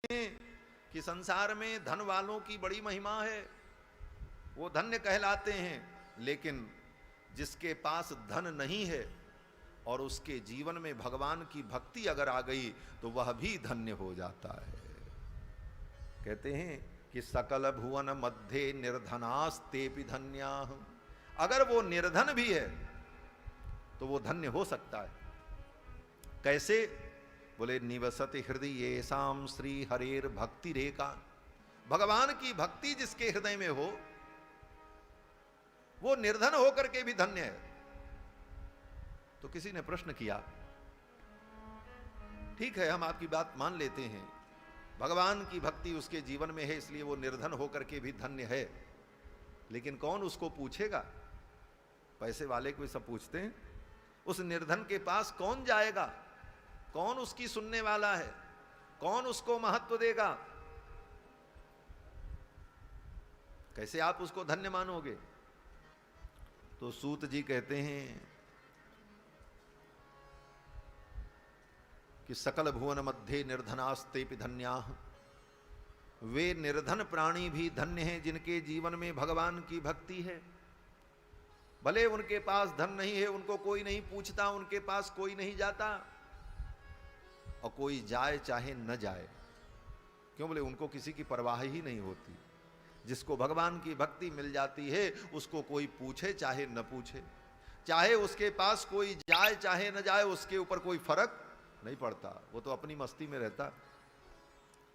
हैं कि संसार में धन वालों की बड़ी महिमा है, वो धन्य कहलाते हैं, लेकिन जिसके पास धन नहीं है और उसके जीवन में भगवान की भक्ति अगर आ गई तो वह भी धन्य हो जाता है। कहते हैं कि सकल भुवन मध्य निर्धनास्तेपि धन्याः, अगर वो निर्धन भी है तो वो धन्य हो सकता है। कैसे? बोले निवसति हृदय येषां श्री हरेर भक्ति रेखा, भगवान की भक्ति जिसके हृदय में हो वो निर्धन होकर के भी धन्य है। तो किसी ने प्रश्न किया, ठीक है हम आपकी बात मान लेते हैं, भगवान की भक्ति उसके जीवन में है इसलिए वो निर्धन होकर के भी धन्य है, लेकिन कौन उसको पूछेगा? पैसे वाले कोई सब पूछते हैं? उस निर्धन के पास कौन जाएगा? कौन उसकी सुनने वाला है? कौन उसको महत्व देगा? कैसे आप उसको धन्य मानोगे? तो सूत जी कहते हैं कि सकल भुवन मध्य निर्धनास्तेपि धन्याः, वे निर्धन प्राणी भी धन्य हैं जिनके जीवन में भगवान की भक्ति है। भले उनके पास धन नहीं है, उनको कोई नहीं पूछता, उनके पास कोई नहीं जाता, और कोई जाए चाहे न जाए, क्यों? बोले उनको किसी की परवाह ही नहीं होती। जिसको भगवान की भक्ति मिल जाती है उसको कोई पूछे चाहे न पूछे, चाहे उसके पास कोई जाए चाहे न जाए, उसके ऊपर कोई फर्क नहीं पड़ता, वो तो अपनी मस्ती में रहता।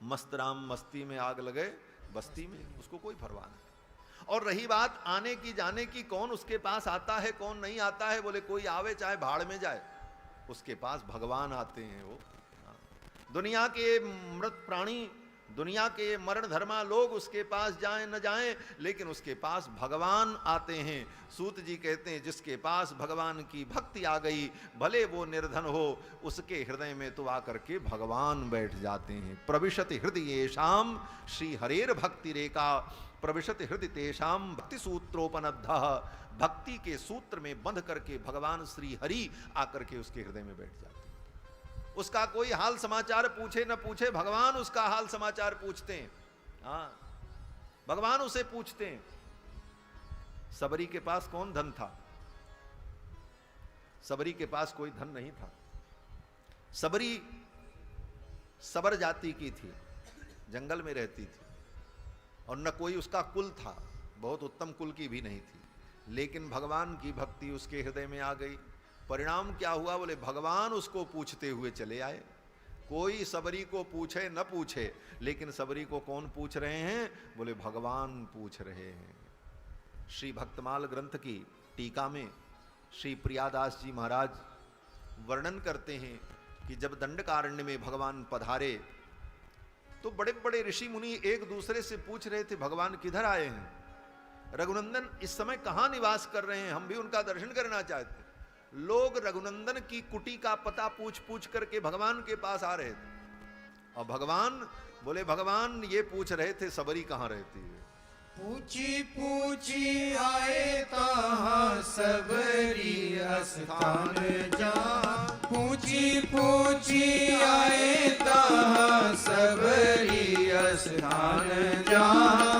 मस्त राम मस्ती में आग लगे बस्ती में, उसको कोई परवाह नहीं। और रही बात आने की जाने की, कौन उसके पास आता है कौन नहीं आता है? बोले कोई आवे चाहे भाड़ में जाए, उसके पास भगवान आते हैं। वो दुनिया के मृत प्राणी, दुनिया के मरण धर्मा लोग उसके पास जाएं न जाएं, लेकिन उसके पास भगवान आते हैं। सूत जी कहते हैं जिसके पास भगवान की भक्ति आ गई, भले वो निर्धन हो, उसके हृदय में तो आकर के भगवान बैठ जाते हैं। प्रविशति हृदय येषां श्री हरेर भक्ति रेखा, प्रविशति हृदय तेषां भक्ति सूत्रोपनद्धः, भक्ति के सूत्र में बंध करके भगवान श्री हरि आकर के उसके हृदय में बैठ जाते हैं। उसका कोई हाल समाचार पूछे न पूछे, भगवान उसका हाल समाचार पूछते हैं। हाँ, भगवान उसे पूछते हैं। सबरी के पास कौन धन था? सबरी के पास कोई धन नहीं था। सबरी सबर जाति की थी, जंगल में रहती थी, और न कोई उसका कुल था, बहुत उत्तम कुल की भी नहीं थी, लेकिन भगवान की भक्ति उसके हृदय में आ गई। परिणाम क्या हुआ? बोले भगवान उसको पूछते हुए चले आए। कोई सबरी को पूछे न पूछे, लेकिन सबरी को कौन पूछ रहे हैं? बोले भगवान पूछ रहे हैं। श्री भक्तमाल ग्रंथ की टीका में श्री प्रियादास जी महाराज वर्णन करते हैं कि जब दंडकारण्य में भगवान पधारे तो बड़े बड़े ऋषि मुनि एक दूसरे से पूछ रहे थे भगवान किधर आए हैं, रघुनंदन इस समय कहाँ निवास कर रहे हैं, हम भी उनका दर्शन करना चाहते। लोग रघुनंदन की कुटी का पता पूछ पूछ करके भगवान के पास आ रहे थे, और भगवान बोले भगवान ये पूछ रहे थे सबरी कहाँ रहती है। पूछी पूछी आए तहाँ सबरी स्थान जहाँ, पूछी पूछी आए तहाँ सबरी स्थान जहाँ,